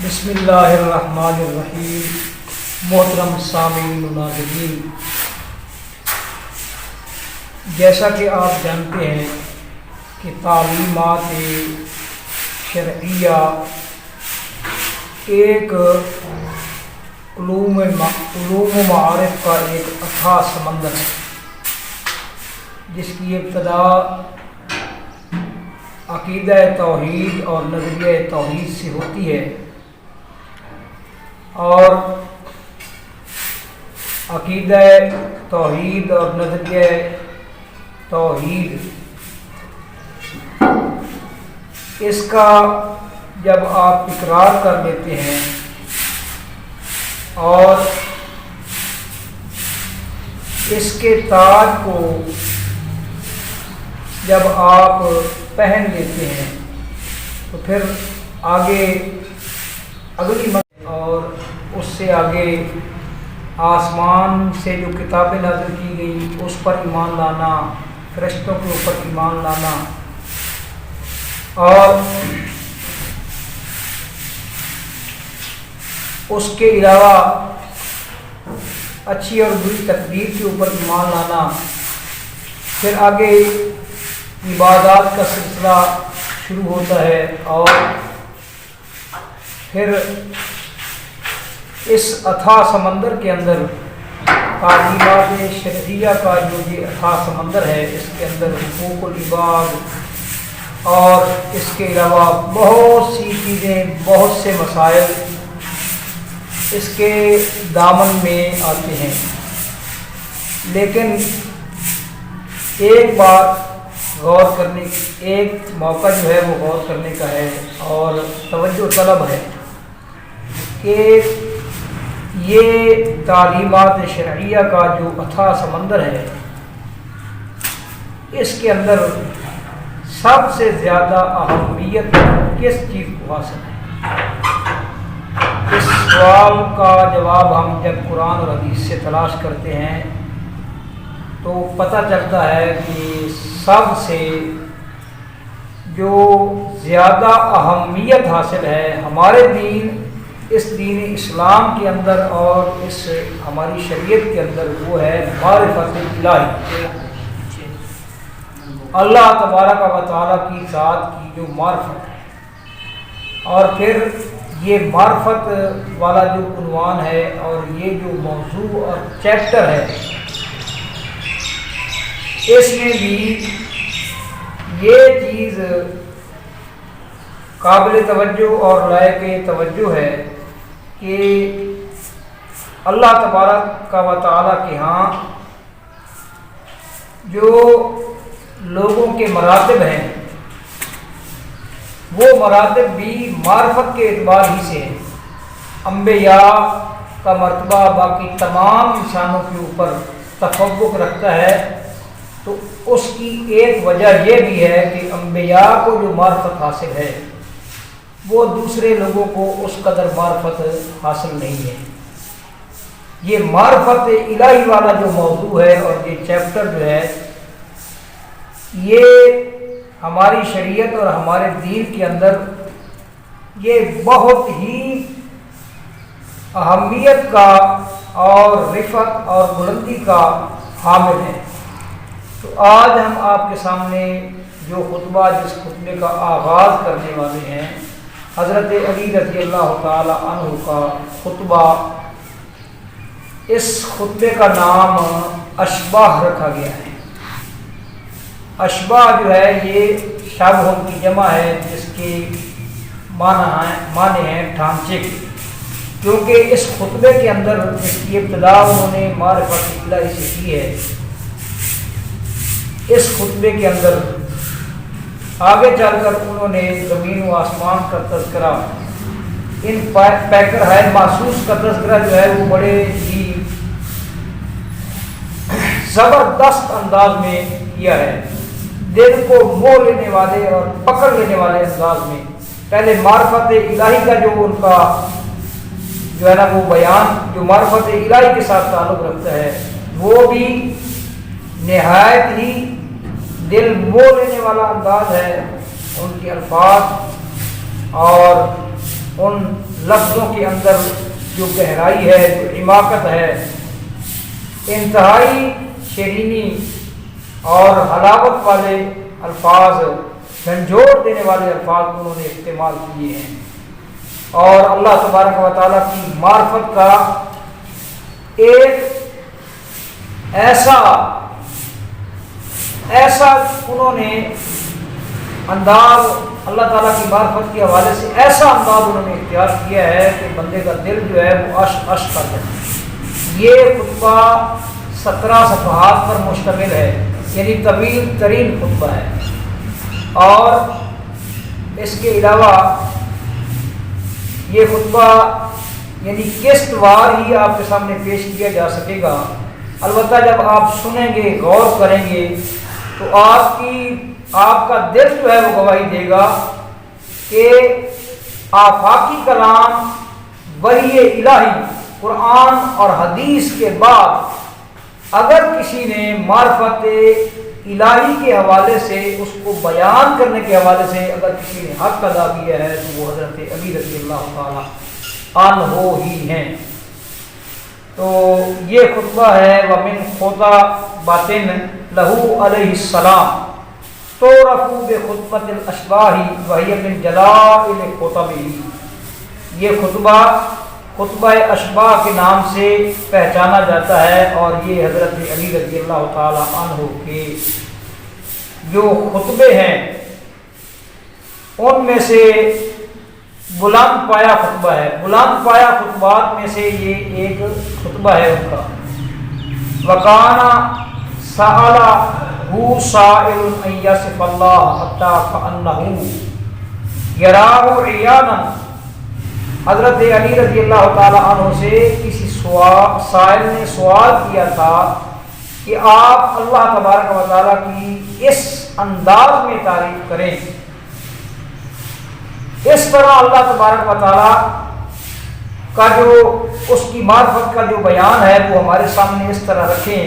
بسم اللہ الرحمن الرحیم۔ محترم سامعین و ناظرین، جیسا کہ آپ جانتے ہیں کہ تعلیمات شرعیہ ایک علوم و معارف کا ایک اتھاہ سمندر ہے، جس کی ابتدا عقیدہ توحید اور نظریہ توحید سے ہوتی ہے، اور عقیدہ توحید اور نظریہ توحید اس کا جب آپ اقرار کر لیتے ہیں اور اس کے تاج کو جب آپ پہن لیتے ہیں تو پھر آگے اگلی اور اس سے آگے آسمان سے جو کتابیں نازل کی گئی اس پر ایمان لانا، فرشتوں کے اوپر ایمان لانا، اور اس کے علاوہ اچھی اور بری تقدیر کے اوپر ایمان لانا، پھر آگے عبادات کا سلسلہ شروع ہوتا ہے، اور پھر اس اتھاہ سمندر کے اندر تعلیمات شرعیہ کا جو یہ اتھاہ سمندر ہے، اس کے اندر حقوق العباد اور اس کے علاوہ بہت سی چیزیں، بہت سے مسائل اس کے دامن میں آتے ہیں۔ لیکن ایک بات غور کرنے، ایک موقع جو ہے وہ غور کرنے کا ہے اور توجہ طلب ہے کہ یہ تعلیمات شرعیہ کا جو اتھاہ سمندر ہے، اس کے اندر سب سے زیادہ اہمیت کس چیز کو حاصل ہے؟ اس سوال کا جواب ہم جب قرآن اور حدیث سے تلاش کرتے ہیں تو پتہ چلتا ہے کہ سب سے جو زیادہ اہمیت حاصل ہے ہمارے دین، اس دین اسلام کے اندر اور اس ہماری شریعت کے اندر، وہ ہے معرفت الہی، اللہ تبارک و تعالیٰ کی ذات کی جو معرفت ہے۔ اور پھر یہ معرفت والا جو عنوان ہے اور یہ جو موضوع اور چیپٹر ہے، اس میں بھی یہ چیز قابل توجہ اور لائق توجہ ہے کہ اللہ تبارک و تعالیٰ کے ہاں جو لوگوں کے مراتب ہیں، وہ مراتب بھی معرفت کے اعتبار ہی سے ہیں۔ انبیاء کا مرتبہ باقی تمام انسانوں کے اوپر تفوق رکھتا ہے، تو اس کی ایک وجہ یہ بھی ہے کہ انبیاء کو جو معرفت حاصل ہے وہ دوسرے لوگوں کو اس قدر معرفت حاصل نہیں ہے۔ یہ معرفت الہی والا جو موضوع ہے اور یہ چیپٹر جو ہے، یہ ہماری شریعت اور ہمارے دین کے اندر یہ بہت ہی اہمیت کا اور رفعت اور بلندی کا حامل ہے۔ تو آج ہم آپ کے سامنے جو خطبہ، جس خطبے کا آغاز کرنے والے ہیں، حضرت علی رضی اللہ تعالی عنہ کا خطبہ، اس خطبے کا نام اشباہ رکھا گیا ہے۔ اشباہ جو ہے یہ شبہ کی جمع ہے، جس کے معنی ہیں ڈھانچے کے، کیونکہ اس خطبے کے اندر جس کی ابتدا انہوں نے معرفت الہی سے کی ہے، اس خطبے کے اندر آگے چل کر انہوں نے زمین و آسمان کا تذکرہ، ان پیکر ہے محسوس کا تذکرہ جو ہے وہ بڑے ہی زبردست انداز میں کیا ہے، دل کو موہ لینے والے اور پکڑ لینے والے انداز میں۔ پہلے معرفت الہی کا جو ان کا جو ہے نا وہ بیان، جو معرفت الہی کے ساتھ تعلق رکھتا ہے، وہ بھی نہایت ہی دل موہ لینے والا انداز ہے ان کے الفاظ، اور ان لفظوں کے اندر جو گہرائی ہے، جو عماقت ہے، انتہائی شیرینی اور حلاوت والے الفاظ، جھنجھوڑ دینے والے الفاظ انہوں نے استعمال کیے ہیں، اور اللہ تبارک و تعالیٰ کی معرفت کا ایک ایسا انہوں نے انداز، اللہ تعالیٰ کی معرفت کے حوالے سے ایسا انداز انہوں نے اختیار کیا ہے کہ بندے کا دل جو ہے وہ عشق عشق کر جاتا ہے۔ یہ خطبہ 17 صفحات پر مشتمل ہے، یعنی طویل ترین خطبہ ہے، اور اس کے علاوہ یہ خطبہ یعنی قسط وار ہی آپ کے سامنے پیش کیا جا سکے گا۔ البتہ جب آپ سنیں گے، غور کریں گے، تو آپ کا دل جو ہے وہ گواہی دے گا کہ آفاقی کلام، وحی الہی، قرآن اور حدیث کے بعد اگر کسی نے معرفت الہی کے حوالے سے، اس کو بیان کرنے کے حوالے سے اگر کسی نے حق ادا کیا ہے تو وہ حضرت علی رضی اللہ تعالیٰ عنہ ہی ہیں۔ تو یہ خطبہ ہے وَمِن خُطَبَةٍ لَهُ علیہ السلام تُعْرَفُ بِخُطْبَةِ الْأَشْبَاحِ وَهِيَ مِن جَلَائِلِ خُطَبِهِ۔ یہ خطبہ اشباح کے نام سے پہچانا جاتا ہے، اور یہ حضرت علی رضی اللہ تعالی عنہ کے جو خطبے ہیں ان میں سے بلند پایا خطبہ ہے، بلند پایا خطبات میں سے یہ ایک خطبہ ہے ان کا۔ وَكَانَ سَأَلَهُ سَائِلٌ أَن يَصِفَ اللَّهَ حَتَّى كَأَنَّهُ يَرَاهُ عِيَانًا۔ حضرت علی رضی اللہ تعالی عنہ سے کسی سائل نے سوال کیا تھا کہ آپ اللہ تبارک و تعالیٰ کی اس انداز میں تعریف کریں، اس طرح اللہ تبارک و تعالیٰ کا جو اس کی معرفت کا جو بیان ہے وہ ہمارے سامنے اس طرح رکھیں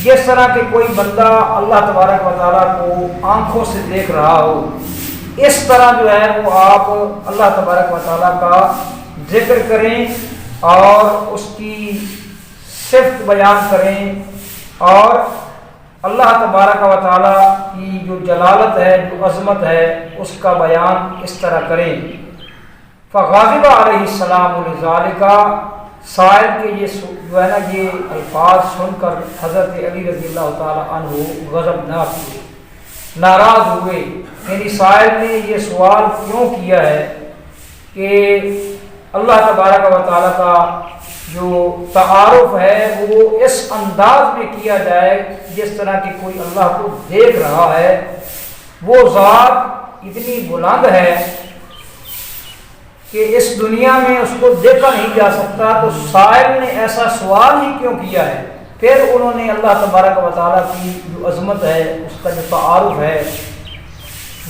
جس طرح کہ کوئی بندہ اللہ تبارک و تعالیٰ کو آنکھوں سے دیکھ رہا ہو، اس طرح جو ہے وہ آپ اللہ تبارک و تعالیٰ کا ذکر کریں اور اس کی صفت بیان کریں، اور اللہ تبارک و تعالیٰ کی جو جلالت ہے، جو عظمت ہے، اس کا بیان اس طرح کریں۔ فغاضب علیہ السلام لذالک، سائل کے یہ جو ہے نا یہ الفاظ سن کر حضرت علی رضی اللہ تعالی عنہ غضبناک ہوئے، ناراض ہوئے، یعنی سائل نے یہ سوال کیوں کیا ہے کہ اللہ تبارک و تعالیٰ کا جو تعارف ہے وہ اس انداز میں کیا جائے جس طرح کہ کوئی اللہ کو دیکھ رہا ہے، وہ ذات اتنی بلند ہے کہ اس دنیا میں اس کو دیکھا نہیں جا سکتا، تو سائل نے ایسا سوال ہی کیوں کیا ہے؟ پھر انہوں نے اللہ تبارک و تعالیٰ کی جو عظمت ہے، اس کا جو تعارف ہے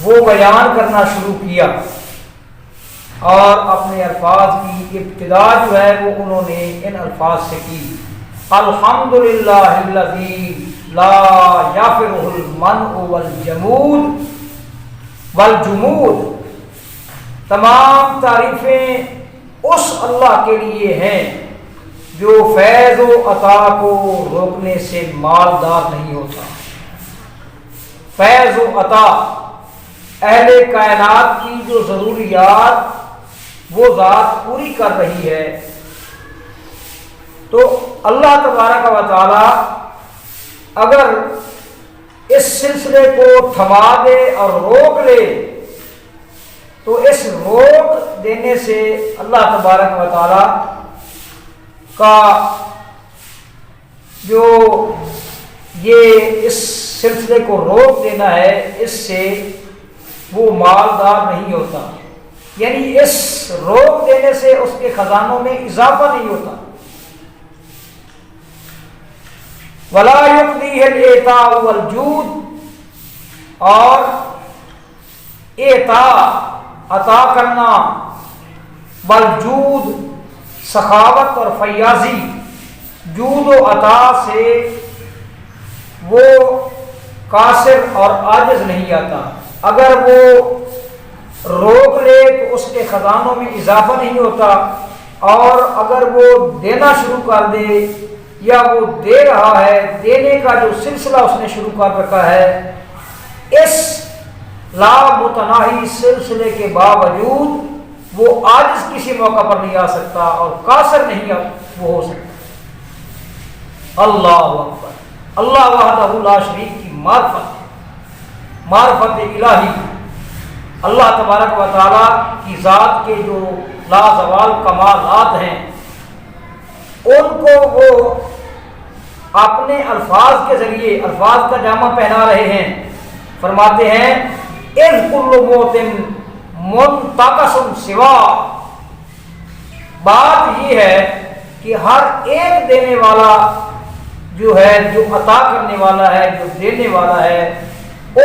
وہ بیان کرنا شروع کیا، اور اپنے الفاظ کی ابتدا جو ہے وہ انہوں نے ان الفاظ سے کی۔ الحمدللہ الذی لا یغفرہ المنع والجمود، تمام تعریفیں اس اللہ کے لیے ہیں جو فیض و عطا کو روکنے سے مالدار نہیں ہوتا۔ فیض و عطا، اہل کائنات کی جو ضروریات وہ ذات پوری کر رہی ہے، تو اللہ تبارک و تعالی اگر اس سلسلے کو تھما دے اور روک لے تو اس روک دینے سے اللہ تبارک و تعالی کا جو یہ اس سلسلے کو روک دینا ہے، اس سے وہ مالدار نہیں ہوتا، یعنی اس روک دینے سے اس کے خزانوں میں اضافہ نہیں ہوتا۔ وَلَا يُقْضِيهِ الْإِعْطَاءُ وَالْجُودُ، اور اعطاء عطا کرنا، والجود سخاوت اور فیاضی، جود و عطا سے وہ قاصر اور عاجز نہیں آتا۔ اگر وہ روک لے تو اس کے خزانوں میں اضافہ نہیں ہوتا، اور اگر وہ دینا شروع کر دے یا وہ دے رہا ہے، دینے کا جو سلسلہ اس نے شروع کر رکھا ہے، اس لا متناہی سلسلے کے باوجود وہ عاجز کسی موقع پر نہیں آ سکتا اور قاصر نہیں وہ ہو سکتا۔ اللہ اکبر، اللہ وحدہ لا شریک کی معرفت الہی، اللہ تبارک و تعالیٰ کی ذات کے جو لازوال کمالات ہیں ان کو وہ اپنے الفاظ کے ذریعے الفاظ کا جامہ پہنا رہے ہیں۔ فرماتے ہیں اذ کل موت منتقص سوا، بات یہ ہے کہ ہر ایک دینے والا جو ہے، جو عطا کرنے والا ہے، جو دینے والا ہے،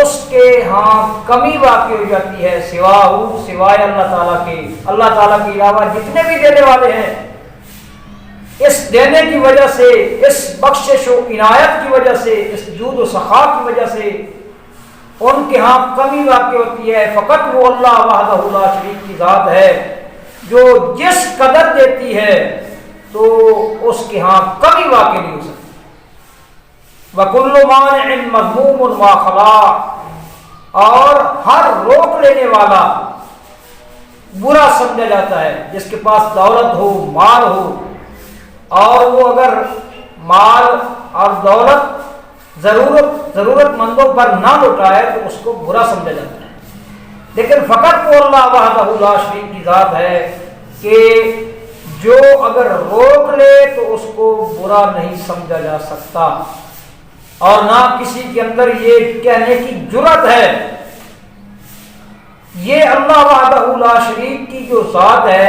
اس کے ہاں کمی واقع ہو جاتی ہے، سوائے اللہ تعالیٰ کے۔ اللہ تعالیٰ کے علاوہ جتنے بھی دینے والے ہیں، اس دینے کی وجہ سے، اس بخشش و عنایت کی وجہ سے، اس جود و سخا کی وجہ سے ان کے ہاں کمی واقع ہوتی ہے۔ فقط وہ اللہ وحدہ لا شریک کی ذات ہے جو جس قدر دیتی ہے تو اس کے ہاں کمی واقع نہیں ہو سکتی۔ وَكُلُّ مَانِعٍ مَذْمُومٌ وَخَلَاءٌ، اور ہر روک لینے والا برا سمجھا جاتا ہے۔ جس کے پاس دولت ہو، مال ہو، اور وہ اگر مال اور دولت ضرورت مندوں پر نہ لوٹائے تو اس کو برا سمجھا جاتا ہے۔ لیکن فقط وہ اللہ وحدہ لا شریک کی ذات ہے کہ جو اگر روک لے تو اس کو برا نہیں سمجھا جا سکتا، اور نہ کسی کے اندر یہ کہنے کی جرأت ہے۔ یہ اللہ وحدہ لا شریک کی جو ذات ہے،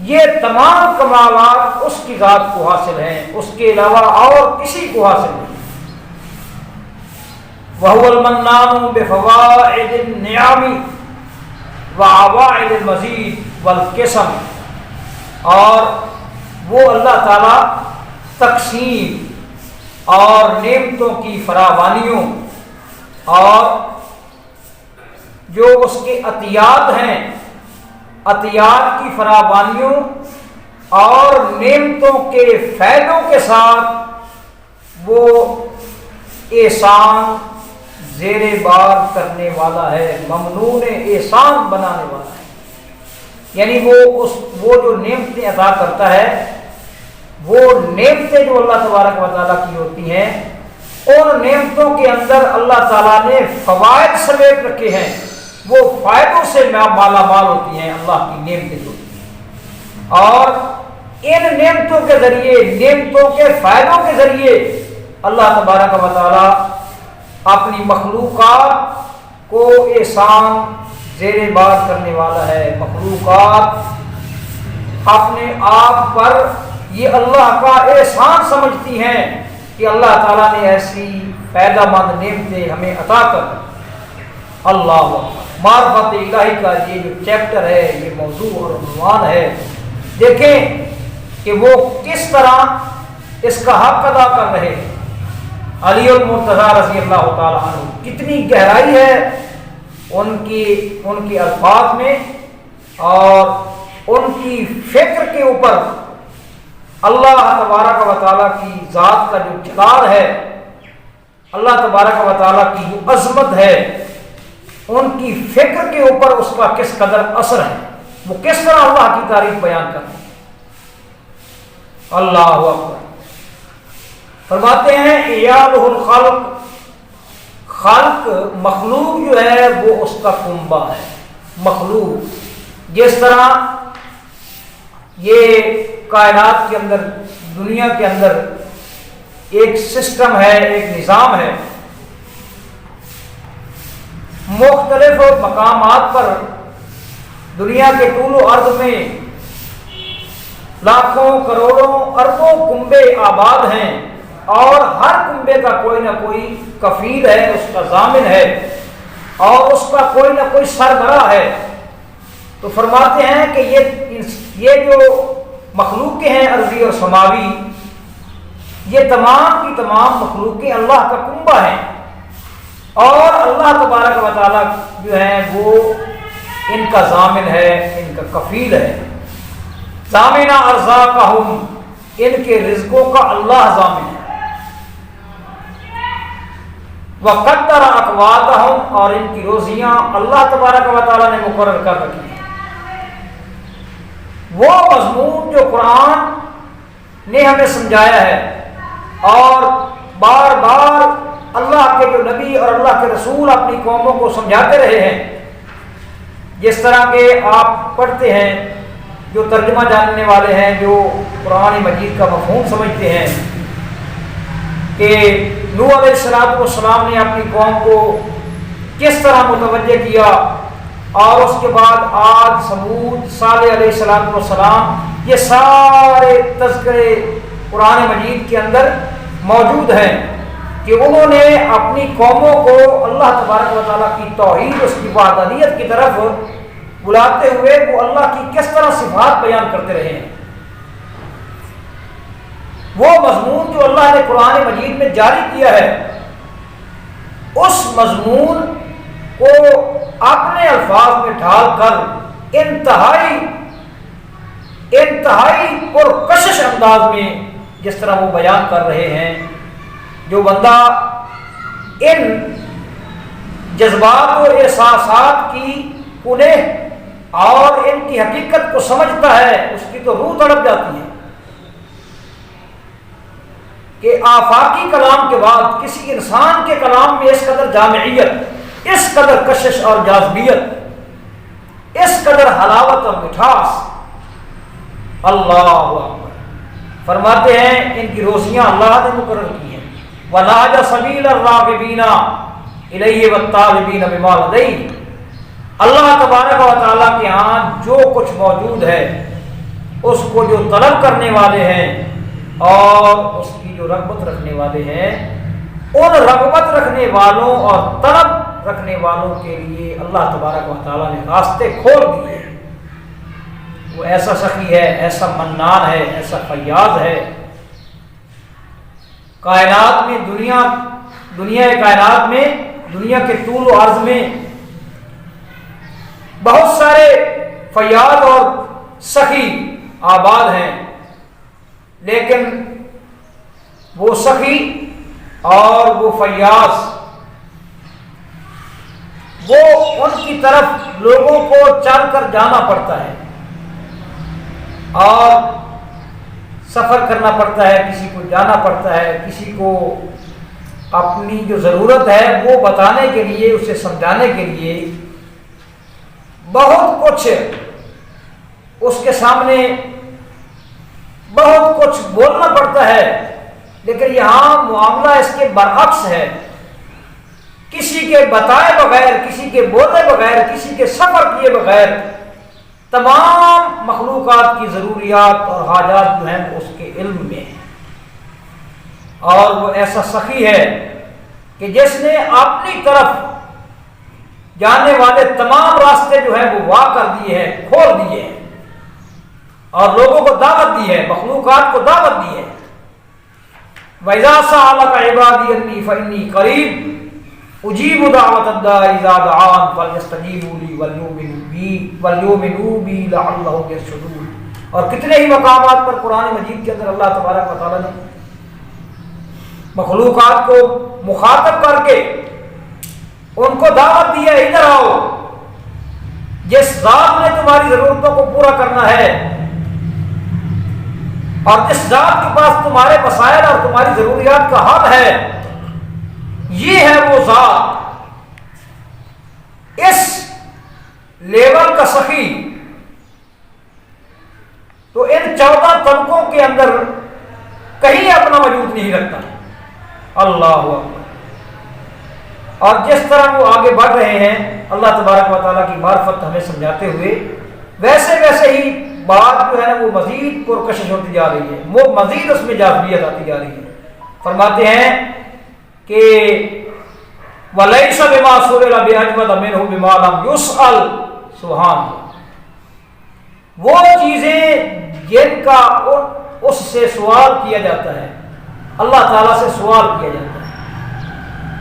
یہ تمام کمالات اس کی ذات کو حاصل ہیں، اس کے علاوہ اور کسی کو حاصل نہیں۔ وَهُوَ الْمَنَّانُ بِفَوَائِدِ النِّعَمِ وَعَوَائِدِ الْمَزِيدِ وَالْقِسَمِ، اور وہ اللہ تعالیٰ تقسیم اور نعمتوں کی فراوانیوں اور جو اس کے عطیات ہیں، عطیات کی فراوانیوں اور نعمتوں کے فائدوں کے ساتھ وہ احسان زیر بار کرنے والا ہے، ممنون احسان بنانے والا ہے۔ یعنی وہ جو نعمتیں عطا کرتا ہے، وہ نعمتیں جو اللہ تبارک و تعالیٰ کی ہوتی ہیں، ان نعمتوں کے اندر اللہ تعالیٰ نے فوائد سمیت رکھے ہیں، وہ فائدوں سے مالا مال ہوتی ہیں اللہ کی نعمتیں جو ہوتی ہیں، اور ان نعمتوں کے ذریعے، نعمتوں کے فائدوں کے ذریعے اللہ تبارک و تعالیٰ اپنی مخلوقات کو احسان زیر بار کرنے والا ہے۔ مخلوقات اپنے آپ پر یہ اللہ کا احسان سمجھتی ہیں کہ اللہ تعالیٰ نے ایسی فائدہ مند نعمتیں ہمیں عطا کر۔ اللہ معرفت الہی کا یہ جو چیپٹر ہے، یہ موضوع اور عنوان ہے، دیکھیں کہ وہ کس طرح اس کا حق ادا کر رہے ہیں۔ علی المرتضیٰ رضی اللہ تعالیٰ عنہ، کتنی گہرائی ہے ان کی الفاظ میں اور ان کی فکر کے اوپر۔ اللہ تبارک و تعالیٰ کی ذات کا جو جلال ہے، اللہ تبارک و تعالیٰ کی جو عظمت ہے، ان کی فکر کے اوپر اس کا کس قدر اثر ہے، وہ کس طرح اللہ کی تعریف بیان کرتے ہیں۔ اللہ اکبر۔ فرماتے ہیں عیالہ الخلق، خلق مخلوق جو ہے وہ اس کا کنبہ ہے۔ مخلوق جس طرح یہ کائنات کے اندر، دنیا کے اندر ایک سسٹم ہے، ایک نظام ہے، مختلف مقامات پر دنیا کے طول و عرض میں لاکھوں کروڑوں اربوں کنبے آباد ہیں، اور ہر کنبے کا کوئی نہ کوئی کفیل ہے، اس کا ضامن ہے، اور اس کا کوئی نہ کوئی سربراہ ہے۔ تو فرماتے ہیں کہ یہ جو مخلوقیں ہیں ارضی اور سماوی، یہ تمام کی تمام مخلوقیں اللہ کا کنبہ ہیں، اور اللہ تبارک و تعالیٰ جو ہیں وہ ان کا ضامن ہے، ان کا کفیل ہے۔ ضامن ارزاقہم، ان کے رزقوں کا اللہ ضامن ہے۔ وقدر اقواتہم، اور ان کی روزیاں اللہ تبارک و تعالیٰ نے مقرر کر رکھی ہیں۔ وہ مضمون جو قرآن نے ہمیں سمجھایا ہے اور بار بار اللہ کے جو نبی اور اللہ کے رسول اپنی قوموں کو سمجھاتے رہے ہیں، جس طرح کے آپ پڑھتے ہیں، جو ترجمہ جاننے والے ہیں، جو قرآن مجید کا مفہوم سمجھتے ہیں، کہ نوح علیہ السلام نے اپنی قوم کو کس طرح متوجہ کیا، اور اس کے بعد عاد، سمود، صالح علیہ السلام، یہ سارے تذکرے قرآن مجید کے اندر موجود ہیں کہ انہوں نے اپنی قوموں کو اللہ تبارک و تعالیٰ کی توحید، اس کی وحدانیت کی طرف بلاتے ہوئے وہ اللہ کی کس طرح صفات بیان کرتے رہے ہیں۔ وہ مضمون جو اللہ نے قرآن مجید میں جاری کیا ہے، اس مضمون کو اپنے الفاظ میں ڈھال کر انتہائی پرکشش انداز میں جس طرح وہ بیان کر رہے ہیں، جو بندہ ان جذبات اور احساسات کی کنہ اور ان کی حقیقت کو سمجھتا ہے، اس کی تو روح تڑپ جاتی ہے کہ آفاقی کلام کے بعد کسی انسان کے کلام میں اس قدر جامعیت، اس قدر کشش اور جاذبیت، اس قدر حلاوت اور مٹھاس۔ اللہ اکبر۔ فرماتے ہیں ان کی روزیاں اللہ نے مقرر کی ہیں۔ وَلَاجَ سَبِيلَ الرَّاغِبِينَ إِلَيْهِ وَالطَّالِبِينَ بِمَا لَدَيْهِ، اللہ تبارک و تعالیٰ کے ہاں جو کچھ موجود ہے، اس کو جو طلب کرنے والے ہیں اور اس کی جو رغبت رکھنے والے ہیں، ان رغبت رکھنے والوں اور طلب رکھنے والوں کے لیے اللہ تبارک و تعالیٰ نے راستے کھول دیے۔ وہ ایسا سخی ہے، ایسا منان ہے، ایسا فیاض ہے۔ کائنات میں دنیا کائنات میں، دنیا کے طول و عرض میں بہت سارے فیاض اور سخی آباد ہیں، لیکن وہ سخی اور وہ فیاض، وہ ان کی طرف لوگوں کو چل کر جانا پڑتا ہے اور سفر کرنا پڑتا ہے، کسی کو جانا پڑتا ہے، کسی کو اپنی جو ضرورت ہے وہ بتانے کے لیے، اسے سمجھانے کے لیے بہت کچھ اس کے سامنے بہت کچھ بولنا پڑتا ہے۔ لیکن یہاں معاملہ اس کے برعکس ہے، کسی کے بتائے بغیر، کسی کے بولے بغیر، کسی کے سفر کیے بغیر تمام مخلوقات کی ضروریات اور حاجات جو ہیں اس کے علم میں ہیں۔ اور وہ ایسا سخی ہے کہ جس نے اپنی طرف جانے والے تمام راستے جو ہیں وہ واہ کر دیے ہیں، کھول دیے ہیں، اور لوگوں کو دعوت دی ہے، مخلوقات کو دعوت دی ہے۔ وَإِذَا سَأَلَكَ عِبَادِي أَنِّي فَإِنِّي قَرِيبٌ أُجِيبُ دَعْوَةَ الدَّاعِ إِذَا دَعَانِ فَلْيَسْتَجِيبُوا لِي وَلْيُؤْمِنُوا بِي لَعَلَّهُمْ يَرْشُدُونَ۔ اور کتنے ہی مقامات پر قرآن مجید کے اندر اللہ تبارک و تعالیٰ نے مخلوقات کو مخاطب کر کے ان کو دعوت دی ہے، ادھر آؤ، جس ذات نے تمہاری ضرورتوں کو پورا کرنا ہے اور جس ذات کے پاس تمہارے مسائل اور تمہاری ضروریات کا حل ہے، یہ ہے وہ ذات۔ اس لیول کا سخی تو ان 14 طبقوں کے اندر کہیں اپنا وجود نہیں رکھتا۔ اللہ اکبر۔ اور جس طرح وہ آگے بڑھ رہے ہیں اللہ تبارک و تعالیٰ کی معرفت ہمیں سمجھاتے ہوئے، ویسے ہی بات جو ہے نا وہ مزید پرکشش ہوتی جا رہی ہے، وہ مزید اس میں جاذبیت آتی جا رہی ہے۔ فرماتے ہیں کہ وَلَيْسَ بِمَا سُئِلَ بِأَجْوَدَ مِنْهُ بِمَا لَمْ يُسْأَلْ، سبحان اللہ۔ وہ چیزیں جن کا اس سے سوال کیا جاتا ہے، اللہ تعالیٰ سے سوال کیا جاتا ہے،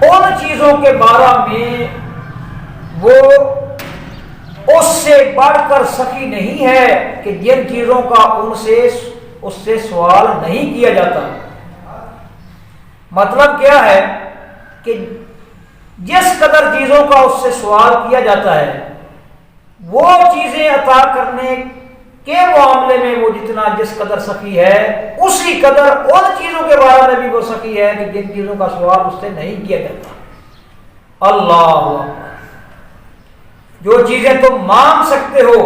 ان چیزوں کے بارے میں وہ اس سے بڑھ کر سخی نہیں ہے کہ جن چیزوں کا اس سے سوال نہیں کیا جاتا۔ مطلب کیا ہے کہ جس قدر چیزوں کا اس سے سوال کیا جاتا ہے وہ چیزیں عطا کرنے کے معاملے میں وہ جس قدر سخی ہے، اسی قدر ان چیزوں کے بارے میں بھی وہ سخی ہے کہ جن چیزوں کا سوال اس سے نہیں کیا جاتا۔ اللہ اکبر۔ جو چیزیں تم مانگ سکتے ہو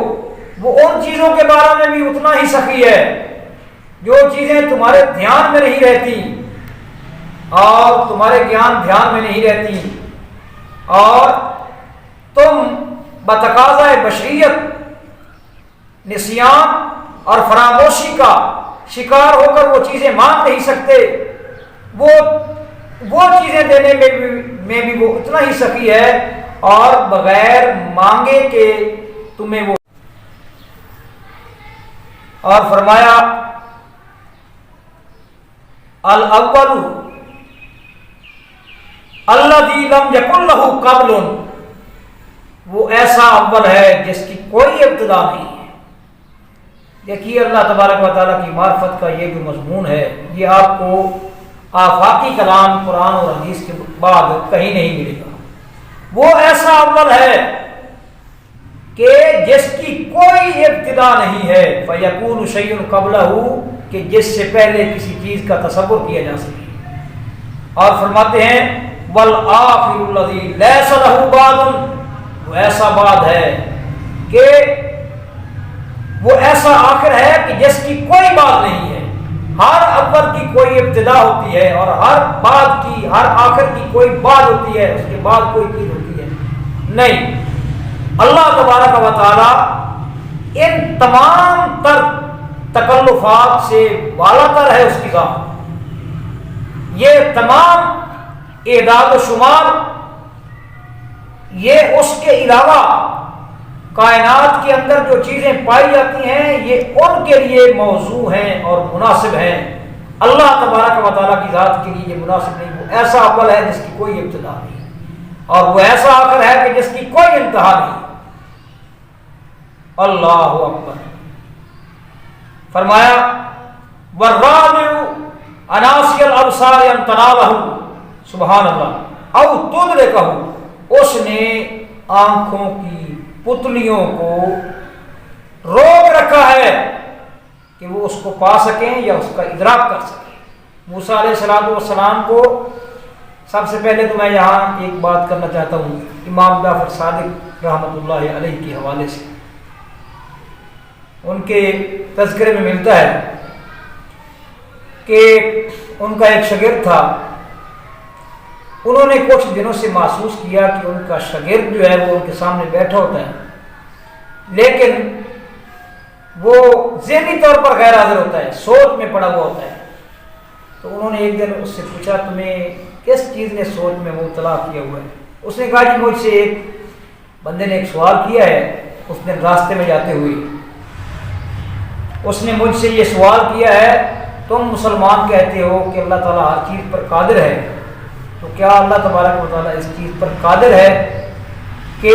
وہ ان چیزوں کے بارے میں بھی اتنا ہی سخی ہے۔ جو چیزیں تمہارے دھیان میں نہیں رہتی اور تمہارے دھیان میں نہیں رہتی اور تم بتقاضۂ بشریت نسیان اور فراموشی کا شکار ہو کر وہ چیزیں مانگ نہیں سکتے، وہ چیزیں دینے میں بھی وہ اتنا ہی سخی ہے، اور بغیر مانگے کہ تمہیں وہ۔ اور فرمایا الاول الذی لم یکن لہ قبل، وہ ایسا اول ہے جس کی کوئی ابتدا نہیں ہے۔ دیکھیے اللہ تبارک و تعالیٰ کی معرفت کا یہ جو مضمون ہے یہ آپ کو آفاقی کلام قرآن اور حدیث کے بعد کہیں نہیں ملے گا۔ وہ ایسا اول ہے کہ جس کی کوئی ابتدا نہیں ہے، فَيَكُونُ شَيْءٌ قَبْلَهُ، کہ جس سے پہلے کسی چیز کا تصور کیا جا سکے۔ اور فرماتے ہیں وَالْآخِرُ الَّذِي لَيْسَ لَهُ بَعْدٌ، وہ ایسا بعد ہے کہ وہ ایسا آخر ہے کہ جس کی کوئی بات نہیں ہے۔ ہر اول کی کوئی ابتدا ہوتی ہے اور ہر بعد کی، ہر آخر کی کوئی بات ہوتی ہے، اس کے بعد کوئی چیز ہوتی ہے نہیں۔ اللہ تبارک و تعالی ان تمام تر تکلفات سے بالا تر ہے اس کی ذات۔ یہ تمام اعداد و شمار یہ اس کے علاوہ کائنات کے اندر جو چیزیں پائی جاتی ہیں یہ ان کے لیے موضوع ہیں اور مناسب ہیں۔ اللہ تبارک و تعالیٰ کی ذات کے لیے یہ مناسب نہیں۔ وہ ایسا اول ہے جس کی کوئی ابتدا نہیں، اور وہ ایسا آخر ہے کہ جس کی کوئی انتہا نہیں۔ اللہ اکبر۔ فرمایا وَالرَّابِعُ أَنَاسِيَ الْأَبْصَارِ أَن تَنَالَهُ، سبحان اللہ، او تُدْرِكَهُ، اس نے آنکھوں کی پتلیوں کو روک رکھا ہے کہ وہ اس کو پا سکیں یا اس کا ادراک کر سکیں۔ موسیٰ علیہ السلام کو سب سے پہلے تو میں یہاں ایک بات کرنا چاہتا ہوں امام جعفر صادق رحمۃ اللہ علیہ کے حوالے سے۔ ان کے تذکرے میں ملتا ہے کہ ان کا ایک شاگرد تھا، انہوں نے کچھ دنوں سے محسوس کیا کہ ان کا شاگرد جو ہے وہ ان کے سامنے بیٹھا ہوتا ہے لیکن وہ ذہنی طور پر غیر حاضر ہوتا ہے، سوچ میں پڑا ہوا ہوتا ہے۔ تو انہوں نے ایک دن اس سے پوچھا تمہیں کس چیز نے سوچ میں مبتلا کیا ہوا ہے؟ اس نے کہا جی مجھ سے ایک بندے نے ایک سوال کیا ہے، اس دن راستے میں جاتے ہوئے اس نے مجھ سے یہ سوال کیا ہے، تم مسلمان کہتے ہو کہ اللہ تعالیٰ ہر چیز پر قادر ہے، تو کیا اللہ تبارک و تعالیٰ اس چیز پر قادر ہے کہ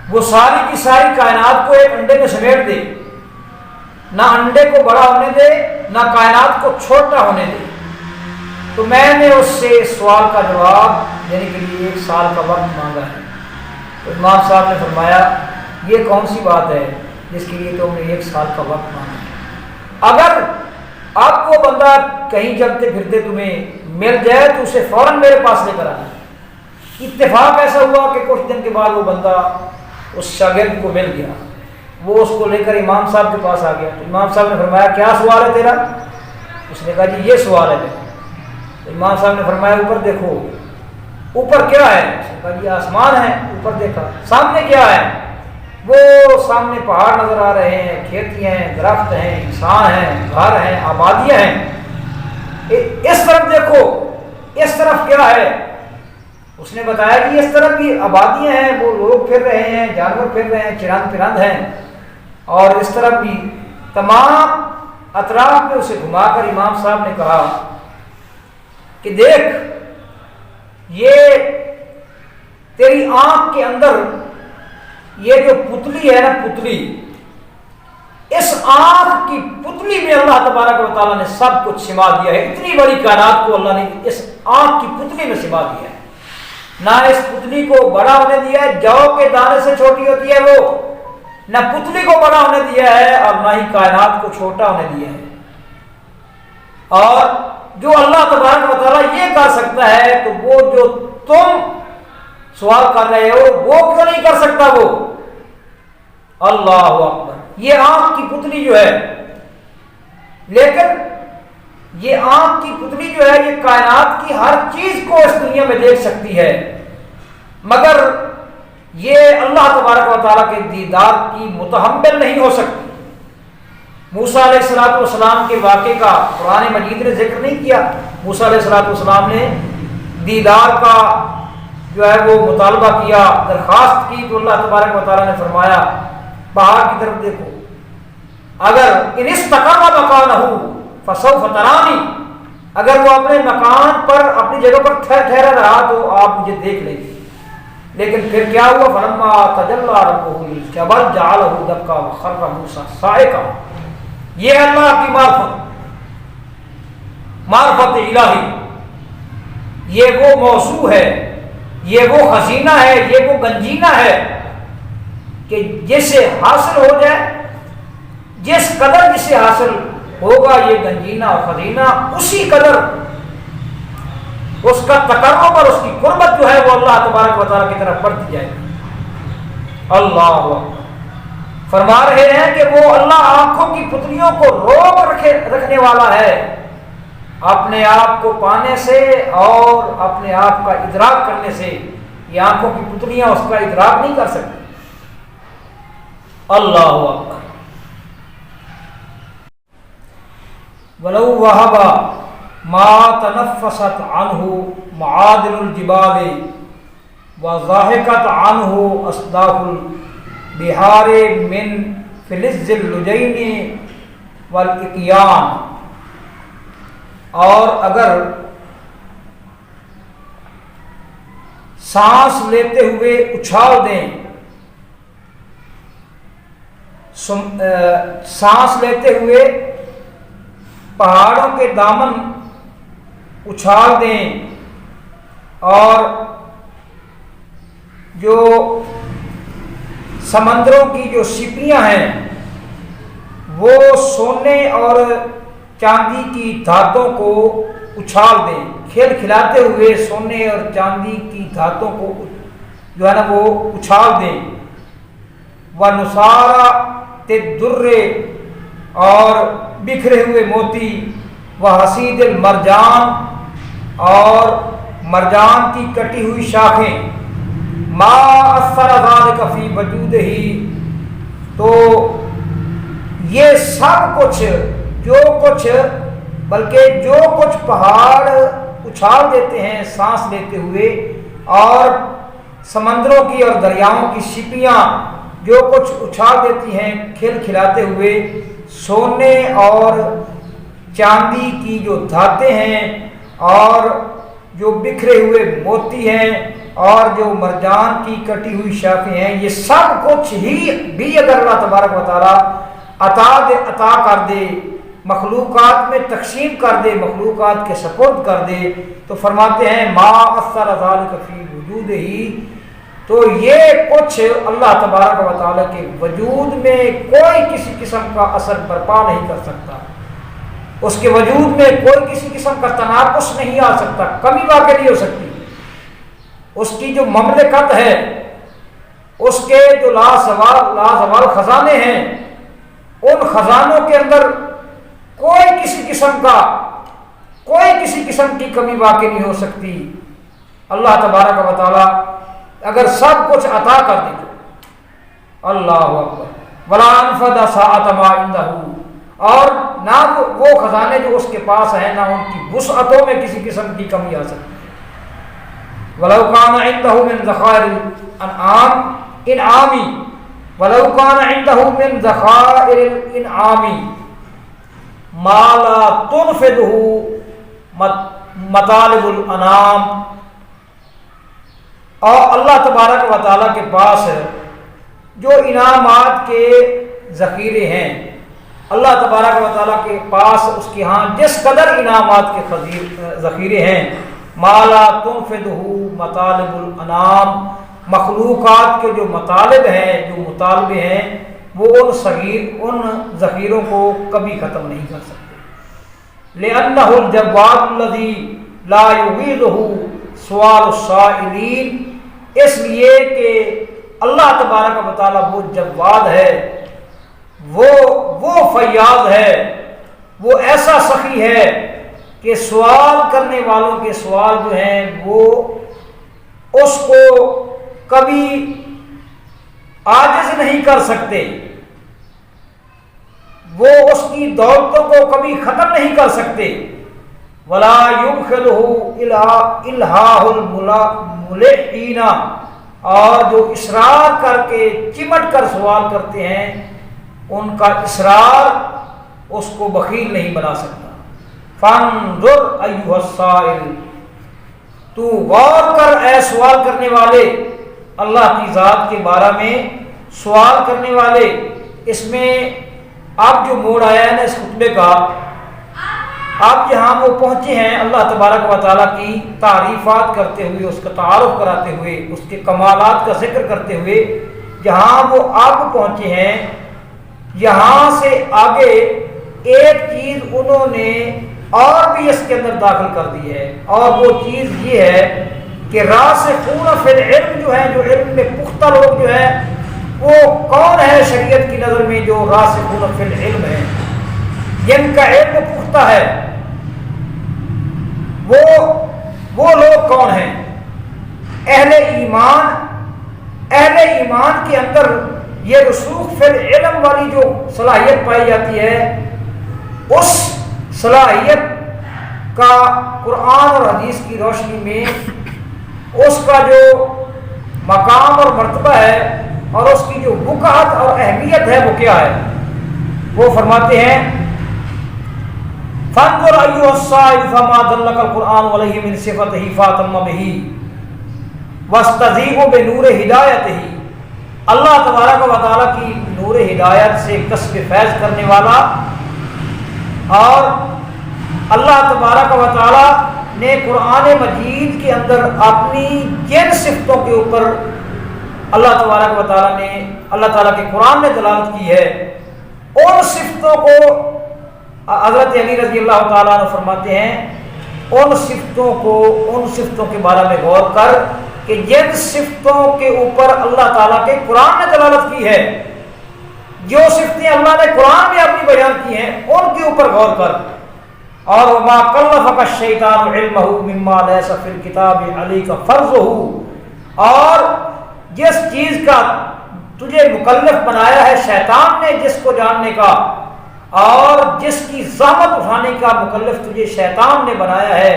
وہ ساری کی ساری کائنات کو ایک انڈے میں سمیٹ دے، نہ انڈے کو بڑا ہونے دے نہ کائنات کو چھوٹا ہونے دے؟ تو میں نے اس سے اس سوال کا جواب دینے کے لیے 1 سال کا وقت مانگا ہے۔ تو امام صاحب نے فرمایا یہ کون سی بات ہے جس کے لیے تم نے 1 سال کا وقت مانگا ہے؟ اگر اب وہ بندہ کہیں چلتے پھرتے تمہیں مل جائے تو اسے فوراً میرے پاس لے کر آنا۔ اتفاق ایسا ہوا کہ کچھ دن کے بعد وہ بندہ اس شاگرد کو مل گیا، وہ اس کو لے کر امام صاحب کے پاس آ گیا۔ تو امام صاحب نے فرمایا کیا سوال ہے تیرا؟ اس نے کہا جی یہ سوال ہے میرا۔ تو امام صاحب نے فرمایا اوپر دیکھو، اوپر کیا ہے؟ اس نے کہا جی آسمان ہے۔ اوپر دیکھا، سامنے کیا ہے؟ وہ سامنے پہاڑ نظر آ رہے ہیں، کھیتیاں ہیں، درخت ہیں، انسان ہیں، گھر ہیں، آبادیاں ہیں۔ اس طرف دیکھو، اس طرف کیا ہے؟ اس نے بتایا کہ اس طرف بھی آبادیاں ہیں، وہ لوگ پھر رہے ہیں، جانور پھر رہے ہیں، چرند پرند ہیں، اور اس طرف بھی تمام اطراف میں اسے گھما کر امام صاحب نے کہا کہ دیکھ یہ تیری آنکھ کے اندر یہ جو پتلی ہے نا پتلی، اس آنکھ کی پتلی میں اللہ تبارک و تعالیٰ نے سب کچھ سما دیا ہے. اتنی بڑی کائنات کو اللہ نے اس آنکھ کی پتلی میں سما دیا ہے. نہ اس پتلی کو بڑا ہونے دیا ہے، جو کے دانے سے چھوٹی ہوتی ہے وہ، نہ پتلی کو بڑا ہونے دیا ہے اور نہ ہی کائنات کو چھوٹا ہونے دیا ہے. اور جو اللہ تبارک و تعالیٰ یہ کر سکتا ہے تو وہ جو تم سوال کر رہے ہو وہ کیوں نہیں کر سکتا وہ؟ اللہ اکبر. یہ آنکھ کی پتلی جو ہے، لیکن یہ آنکھ کی پتلی جو ہے یہ کائنات کی ہر چیز کو اس دنیا میں دیکھ سکتی ہے، مگر یہ اللہ تبارک و تعالیٰ کے دیدار کی متحمل نہیں ہو سکتی. موسیٰ علیہ السلام کے واقعے کا قرآن مجید نے ذکر نہیں کیا. موسیٰ علیہ السلام نے دیدار کا جو ہے وہ مطالبہ کیا، درخواست کی، تو اللہ تبارک و تعالیٰ نے فرمایا پہاڑ کی طرف دیکھو، اگر ان استقر مکانہ فسوف ترانی، اگر وہ اپنے مکان پر اپنی جگہ پر ٹھہرا رہا تو آپ مجھے دیکھ لیں گے. لیکن پھر کیا ہوا؟ فلما تجلی ربہ للجبل جعلہ دکا وخر موسیٰ صاعقا. یہ اللہ کی معرفت الہی، یہ وہ موضوع ہے، یہ وہ خزینہ ہے، یہ وہ گنجینہ ہے کہ جسے حاصل ہو جائے، جس قدر جسے حاصل ہوگا یہ گنجینہ اور خزینہ، اسی قدر اس کا تقرب اور اس کی قربت جو ہے وہ اللہ تبارک و تعالیٰ کی طرف بڑھتی جائے گی. اللہ اکبر. فرما رہے ہیں کہ وہ اللہ آنکھوں کی پتلیوں کو روک رکھنے والا ہے اپنے آپ کو پانے سے اور اپنے آپ کا ادراک کرنے سے. یہ آنکھوں کی پتلیاں اس کا ادراک نہیں کر سکتی. اللہ اکبر. وَلَوْ وَهَبَ مَا تَنَفَّسَتْ عَنْهُ مَعَادِنُ الْجِبَالِ وَضَاحِكَتْ عَنْهُ أَصْدَافُ الْبِحَارِ مِنْ فِلِزِّ اللُّجَيْنِ وَالْإِقْيَانِ. اور اگر سانس لیتے ہوئے اچھال دیں، سانس لیتے ہوئے پہاڑوں کے دامن اچھال دیں، اور جو سمندروں کی جو سیپیاں ہیں وہ سونے اور چاندی کی دھاتوں کو اچھال دیں، کھیل کھلاتے ہوئے سونے اور چاندی کی دھاتوں کو جو ہے نا وہ اچھال دیں. وَنُسَارَةِ الدُّرِّ، اور بکھرے ہوئے موتی، وَحَصِيدِ الْمَرْجَانِ، اور مرجان کی کٹی ہوئی شاخیں. مَا أَثَّرَ ذَلِكَ فِي وَجُودِهِ، تو یہ سب کچھ بلکہ جو کچھ پہاڑ اچھال دیتے ہیں سانس لیتے ہوئے، اور سمندروں کی اور دریاؤں کی سیپیاں جو کچھ اچھال دیتی ہیں کھیل کھلاتے ہوئے، سونے اور چاندی کی جو دھاتیں ہیں اور جو بکھرے ہوئے موتی ہیں اور جو مرجان کی کٹی ہوئی شاخیں ہیں، یہ سب کچھ ہی بھی اگر اللہ تبارک و تعالیٰ عطا کر دے، مخلوقات میں تقسیم کر دے، مخلوقات کے سپرد کر دے، تو فرماتے ہیں ما اثر ذلک فی وجودہ، تو یہ کچھ اللہ تبارک و تعالیٰ کے وجود میں کوئی کسی قسم کا اثر برپا نہیں کر سکتا، اس کے وجود میں کوئی کسی قسم کا تناقض نہیں آ سکتا، کمی واقع نہیں ہو سکتی. اس کی جو مملکت ہے، اس کے جو لازوال خزانے ہیں، ان خزانوں کے اندر کوئی کسی قسم کی کمی واقع نہیں ہو سکتی. اللہ تبارک و تعالیٰ اگر سب کچھ عطا کر دے تو اللہ اکبر. ولا انفد ساعۃ ما عنده، اور نہ وہ خزانے جو اس کے پاس ہیں نہ ان کی وسعتوں میں کسی قسم کی کمی آ سکتی. ولو کان عنده من ذخائر الانعام ولو کان عنده من ذخائر الانعام ما لا تنفذه مطالب الانام. اور اللہ تبارک و تعالیٰ کے پاس جو انعامات کے ذخیرے ہیں، اللہ تبارک و تعالیٰ کے پاس اس کے ہاں جس قدر انعامات کے ذخیرے ہیں، مالا تنفدہ مطالب الانام، مخلوقات کے جو مطالب ہیں، جو مطالبے ہیں، وہ ان ذخیروں کو کبھی ختم نہیں کر سکتے۔ لأنہ الجواد الذی لا یغیضہ سؤال السائلین، اس لیے کہ اللہ تبارک و تعالیٰ وہ جواد ہے، وہ فیاض ہے، وہ ایسا سخی ہے کہ سوال کرنے والوں کے سوال جو ہیں وہ اس کو کبھی عاجز نہیں کر سکتے، وہ اس کی دولتوں کو کبھی ختم نہیں کر سکتے۔ ولا یبخلہ الہاہ الملحین، اور جو اصرار کر کے چمٹ کر سوال کرتے ہیں ان کا اصرار اس کو بخیل نہیں بنا سکتا۔ فانظر ایھا السائل، تو غور کر اے سوال کرنے والے، اللہ کی ذات کے بارے میں سوال کرنے والے۔ اس میں اب جو موڑ آیا ہے نا اس خطبے کا، آپ جہاں وہ پہنچے ہیں اللہ تبارک و تعالیٰ کی تعریفات کرتے ہوئے، اس کا تعارف کراتے ہوئے، اس کے کمالات کا ذکر کرتے ہوئے، جہاں وہ آپ پہنچے ہیں، یہاں سے آگے ایک چیز انہوں نے اور بھی اس کے اندر داخل کر دی ہے، اور وہ چیز یہ ہے کہ راسخون فی العلم جو ہے، جو علم میں پختہ لوگ جو ہے، وہ کون ہے شریعت کی نظر میں جو راسخون فی العلم ہے، جن کا علم پختہ ہے، وہ لوگ کون ہیں؟ اہل ایمان کے اندر یہ رسوخ فی العلم والی جو صلاحیت پائی جاتی ہے، اس صلاحیت کا قرآن اور حدیث کی روشنی میں اس کا جو مقام اور مرتبہ ہے اور اس کی جو وقعت اور اہمیت ہے وہ کیا ہے؟ وہ فرماتے ہیں فانظر ایھا السائل فما دلک القرآن علیہ من صفتہ فاتم بہ واستضیء بنور ہدایتہ، اللہ تبارک و تعالیٰ کی نور ہدایت سے کسب فیض کرنے والا، اور اللہ تبارک و تعالیٰ نے قرآن مجید کے اندر اپنی جن صفتوں کے اوپر اللہ تبارک و تعالیٰ نے، اللہ تعالیٰ کے قرآن نے دلالت کی ہے، ان صفتوں کو حضرت علی رضی اللہ تعالیٰ عنہ فرماتے ہیں ان صفتوں کے بارے میں غور کر کہ جن صفتوں کے اوپر اللہ تعالیٰ کے قرآن نے دلالت کی ہے، جو صفتیں اللہ نے قرآن میں اپنی بیان کی ہیں ان کے اوپر غور کر۔ اور وما کلفک الشیطان علمہ مما لیس فی الکتاب علیک فرضہ، اور جس چیز کا تجھے مکلف بنایا ہے شیطان نے، جس کو جاننے کا اور جس کی زحمت اٹھانے کا مکلف تجھے شیطان نے بنایا ہے،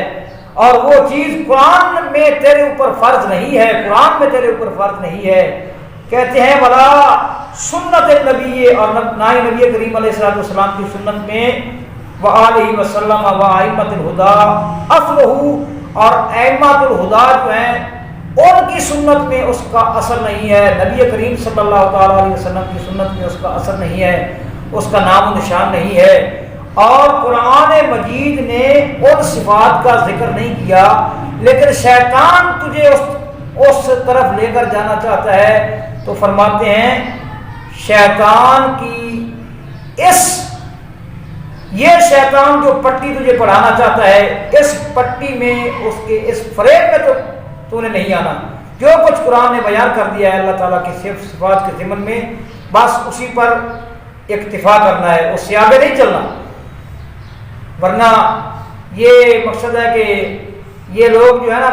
اور وہ چیز قرآن میں تیرے اوپر فرض نہیں ہے، قرآن میں تیرے اوپر فرض نہیں ہے۔ کہتے ہیں بلا سنت النبی، اور نہ ہی نبی کریم علیہ السلام کی سنت میں وآلہ وسلم وائمۃ الہدیٰ اصلہ، اور ائمۃ الہدیٰ جو ہیں ان کی سنت میں اس کا اثر نہیں ہے، نبی کریم صلی اللہ تعالیٰ علیہ وسلم کی سنت میں اس کا اثر نہیں ہے، اس کا نام و نشان نہیں ہے، اور قرآن مجید نے ان صفات کا ذکر نہیں کیا، لیکن شیطان تجھے اس طرف لے کر جانا چاہتا ہے۔ تو فرماتے ہیں شیطان کی یہ شیطان جو پٹی تجھے پڑھانا چاہتا ہے، اس پٹی میں اس کے اس فریب میں تو نے نہیں آنا۔ جو کچھ قرآن نے بیان کر دیا ہے اللہ تعالیٰ کی صفات کے ضمن میں، بس اسی پر اکتفا کرنا ہے، اس سے آگے نہیں چلنا، ورنہ یہ مقصد ہے کہ یہ لوگ جو ہے نا،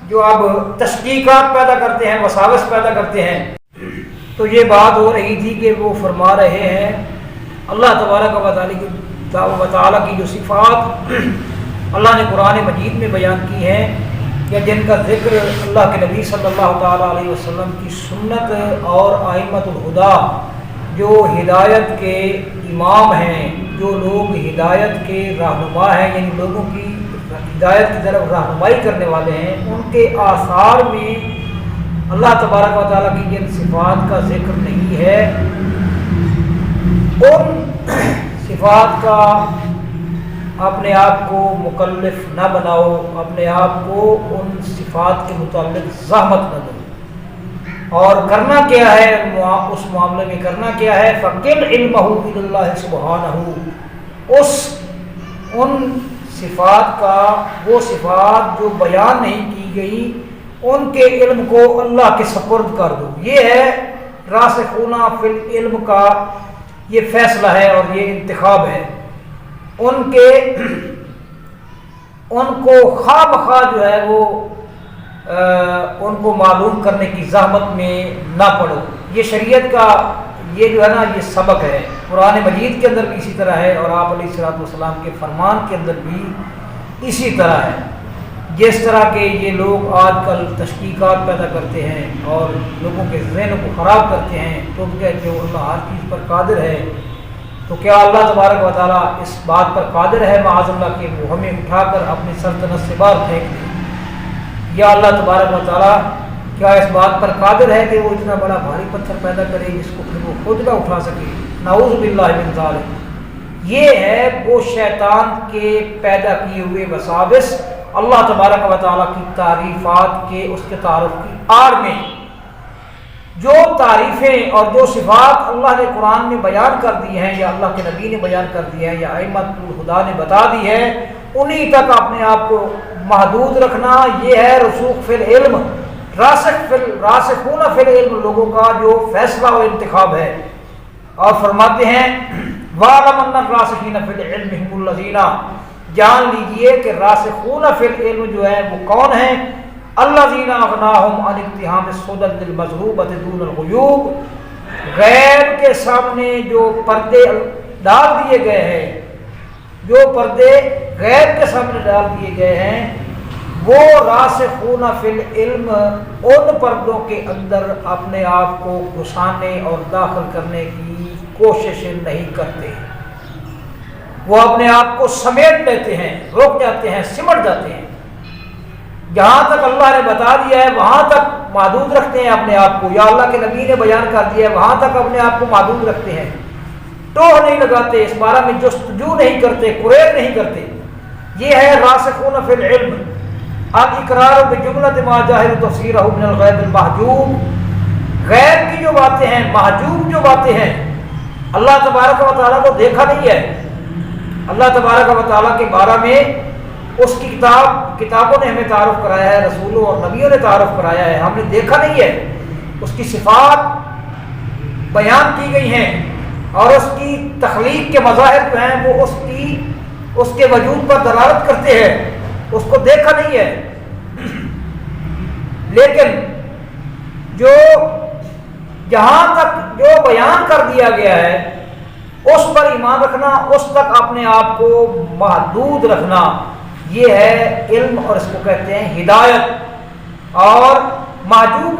جو اب تشکیکات پیدا کرتے ہیں، وساوس پیدا کرتے ہیں، تو یہ بات ہو رہی تھی کہ وہ فرما رہے ہیں اللہ تبارک و تعالیٰ کی جو صفات اللہ نے قرآن مجید میں بیان کی ہیں، یا جن کا ذکر اللہ کے نبی صلی اللہ تعالیٰ علیہ وسلم کی سنت اور ائمۃ الہدیٰ جو ہدایت کے امام ہیں، جو لوگ ہدایت کے رہنما ہیں، یعنی لوگوں کی ہدایت کی طرف رہنمائی کرنے والے ہیں، ان کے آثار میں اللہ تبارک و تعالیٰ کی جن صفات کا ذکر نہیں ہے ان صفات کا اپنے آپ کو مکلف نہ بناؤ، اپنے آپ کو ان صفات کے متعلق زحمت نہ دو، اور کرنا کیا ہے اس معاملے میں، کرنا کیا ہے فَقِلْ عِلْمَهُ إِلَى اللَّهِ سُبْحَانَهُ، ان صفات کا، وہ صفات جو بیان نہیں کی گئی ان کے علم کو اللہ کے سپرد کر دو۔ یہ ہے راسخون فی العلم کا یہ فیصلہ ہے اور یہ انتخاب ہے۔ ان کو خواہ بخواہ جو ہے وہ ان کو معلوم کرنے کی زحمت میں نہ پڑو۔ یہ شریعت کا یہ جو ہے نا یہ سبق ہے، قرآن مجید کے اندر بھی اسی طرح ہے اور آپ علیہ الصلوۃ والسلام کے فرمان کے اندر بھی اسی طرح ہے۔ جس طرح کہ یہ لوگ آج کل تشکیکات پیدا کرتے ہیں اور لوگوں کے ذہن کو خراب کرتے ہیں تو کہتے ہیں اللہ ہر چیز پر قادر ہے، تو کیا اللہ تبارک و تعالیٰ اس بات پر قادر ہے معاذ اللہ کہ وہ ہمیں اٹھا کر اپنی سلطنت سے باہر پھینک دے؟ یا اللہ تبارک و تعالیٰ کیا اس بات پر قادر ہے کہ وہ اتنا بڑا بھاری پتھر پیدا کرے جس کو پھر وہ خود نہ اٹھا سکے؟ نعوذ باللہ من ذالک۔ یہ ہے وہ شیطان کے پیدا کیے ہوئے وساوس، اللہ تبارک و تعالیٰ کی تعریفات کے اس کے تعارف کی آڑ میں جو تعریفیں اور جو صفات اللہ نے قرآن میں بیان کر دی ہیں یا اللہ کے نبی نے بیان کر دی ہیں یا ائمۃ الہدیٰ نے بتا دی ہے، انہی تک اپنے آپ کو محدود رکھنا، یہ ہے رسوخ فی العلم، راسخون فی العلم لوگوں کا جو فیصلہ و انتخاب ہے۔ اور فرماتے ہیں وَاعْلَمْ أَنَّ الرَّاسِخِينَ فِي الْعِلْمِ هُمُ الَّذِينَ، جان لیجئے کہ راسخون فی العلم جو ہے وہ کون ہیں؟ الذین اغناہم عن اقتحام السدد المذہوبۃ دون الغیوب، غیب کے سامنے جو پردے ڈال دیے گئے ہیں، جو پردے غیب کے سامنے ڈال دیے گئے ہیں، وہ راسخون فی العلم ان پردوں کے اندر اپنے آپ کو گھسانے اور داخل کرنے کی کوشش نہیں کرتے، وہ اپنے آپ کو سمیٹ لیتے ہیں، رک جاتے ہیں، سمٹ جاتے ہیں، جہاں تک اللہ نے بتا دیا ہے وہاں تک محدود رکھتے ہیں اپنے آپ کو، یا اللہ کے نبی نے بیان کر دیا ہے وہاں تک اپنے آپ کو محدود رکھتے ہیں، ٹوہ نہیں لگاتے، اس بارے میں جستجو نہیں کرتے، قریب نہیں کرتے۔ یہ ہے راسخون فی العلم، الاقرار بجملۃ ما جاہل تفسیرہ من الغیب المحجوب، غیب کی جو باتیں ہیں، محجوب جو باتیں ہیں، اللہ تبارک و تعالیٰ کو دیکھا نہیں ہے، اللہ تبارک و تعالیٰ کے بارے میں اس کی کتابوں نے ہمیں تعارف کرایا ہے، رسولوں اور نبیوں نے تعارف کرایا ہے، ہم نے دیکھا نہیں ہے، اس کی صفات بیان کی گئی ہیں اور اس کی تخلیق کے مظاہر جو ہیں وہ اس کے وجود پر دلالت کرتے ہیں، اس کو دیکھا نہیں ہے، لیکن جو جہاں تک جو بیان کر دیا گیا ہے اس پر ایمان رکھنا، اس تک اپنے آپ کو محدود رکھنا، یہ ہے علم، اور اس کو کہتے ہیں ہدایت۔ اور معجوب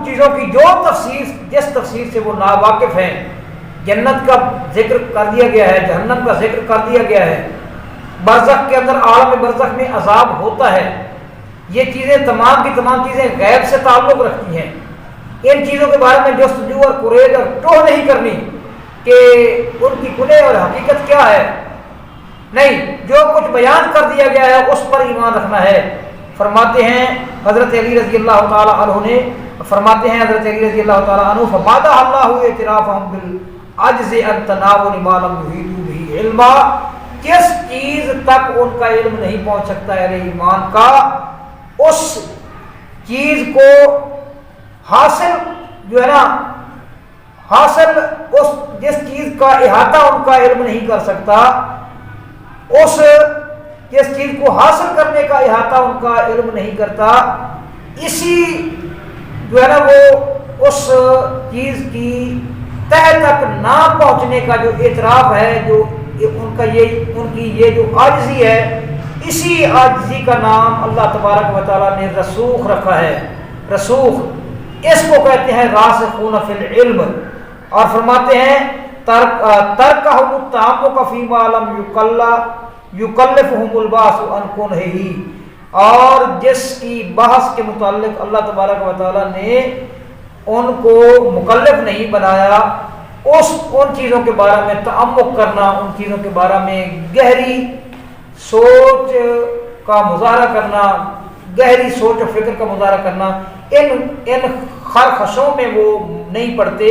چیزوں کی جو تفسیر، جس تفسیر سے وہ ناواقف ہیں، جنت کا ذکر کر دیا گیا ہے، جہنم کا ذکر کر دیا گیا ہے، برزخ کے اندر عالم برزخ میں عذاب ہوتا ہے، یہ چیزیں تمام کی تمام چیزیں غیب سے تعلق رکھتی ہیں، ان چیزوں کے بارے میں جستجو اور قریب اور ٹوہ نہیں کرنی کہ ان کی کنہ اور حقیقت کیا ہے، نہیں، جو کچھ بیان کر دیا گیا ہے اس پر ایمان رکھنا ہے۔ فرماتے ہیں حضرت علی رضی اللہ تعالیٰ عنہ نے، فرماتے ہیں حضرت علی رضی اللہ تعالیٰ عنہ فَمَادَ اللَّهُ اعْتِرَافًا بِالْعَجْزِ أَن تَنَاوُلِ مَا لَمْ يُحِيطُوا بِهِ عِلْمًا، کس چیز تک ان کا علم نہیں پہنچ سکتا ہے ایمان کا، اس چیز کو حاصل جو ہے نا، حاصل اس جس چیز کا احاطہ ان کا علم نہیں کر سکتا، اس جس چیز کو حاصل کرنے کا احاطہ ان کا علم نہیں کرتا، اسی جو ہے نا وہ اس چیز کی تہ تک نہ پہنچنے کا جو اعتراف ہے، جو ان کی یہ جو عاجزی ہے، اسی عاجزی کا نام اللہ تبارک و تعالیٰ نے رسوخ رکھا ہے۔ رسوخ اس کو کہتے ہیں راسخون فی العلم۔ اور فرماتے ہیں ترکہم التعمق فیما لم یکلفہم الباس عن کنہہ، اور جس کی بحث کے متعلق اللہ تبارک و تعالیٰ نے ان کو مکلف نہیں بنایا، ان چیزوں کے بارے میں تعمق کرنا، ان چیزوں کے بارے میں گہری سوچ کا مظاہرہ کرنا، گہری سوچ و فکر کا مظاہرہ کرنا، ان خرخشوں میں وہ نہیں پڑتے،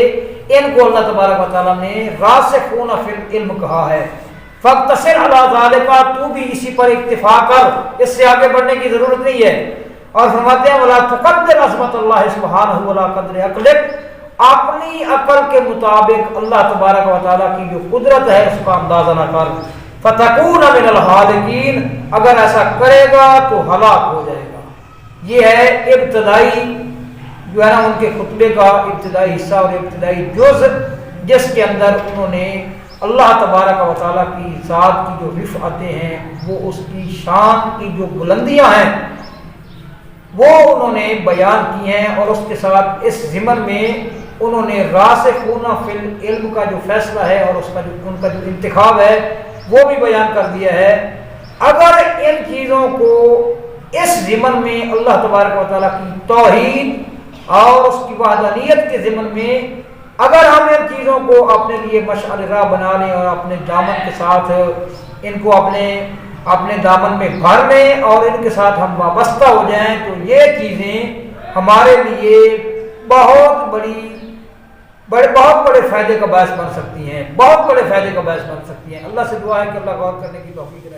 ان کو اللہ تبارک و تعالیٰ نے راسخون فی العلم کہا ہے۔ فاقتصر علی ذالک، تو بھی اسی پر اکتفا کر، اس سے آگے بڑھنے کی ضرورت نہیں ہے۔ اور فرماتے ہیں ولا تقدر عظمت اللہ سبحانہ ولا قدر عقلک، اپنی عقل کے مطابق اللہ تبارک و تعالیٰ کی جو قدرت ہے اس کا اندازہ نہ کر، فتکون من الہالکین، اگر ایسا کرے گا تو ہلاک ہو جائے گا۔ یہ ہے ابتدائی جو ہے نا ان کے خطبے کا ابتدائی حصہ اور ابتدائی جز، جس کے اندر انہوں نے اللہ تبارک و تعالیٰ کی ذات کی جو رفعتیں ہیں، وہ اس کی شان کی جو بلندیاں ہیں وہ انہوں نے بیان کی ہیں، اور اس کے ساتھ اس ضمن میں انہوں نے راسخون فی العلم کا جو فیصلہ ہے اور اس کا جو ان کا جو انتخاب ہے وہ بھی بیان کر دیا ہے۔ اگر ان چیزوں کو اس ضمن میں اللہ تبارک و تعالیٰ کی توحید اور اس کی وحدانیت کے ضمن میں اگر ہم ان چیزوں کو اپنے لیے مشعل راہ بنا لیں اور اپنے دامن کے ساتھ ان کو اپنے دامن میں بھر لیں اور ان کے ساتھ ہم وابستہ ہو جائیں، تو یہ چیزیں ہمارے لیے بہت بڑے فائدے کا باعث بن سکتی ہیں، بہت بڑے فائدے کا باعث بن سکتی ہیں۔ اللہ سے دعا ہے کہ اللہ غور کرنے کی توفیق دے۔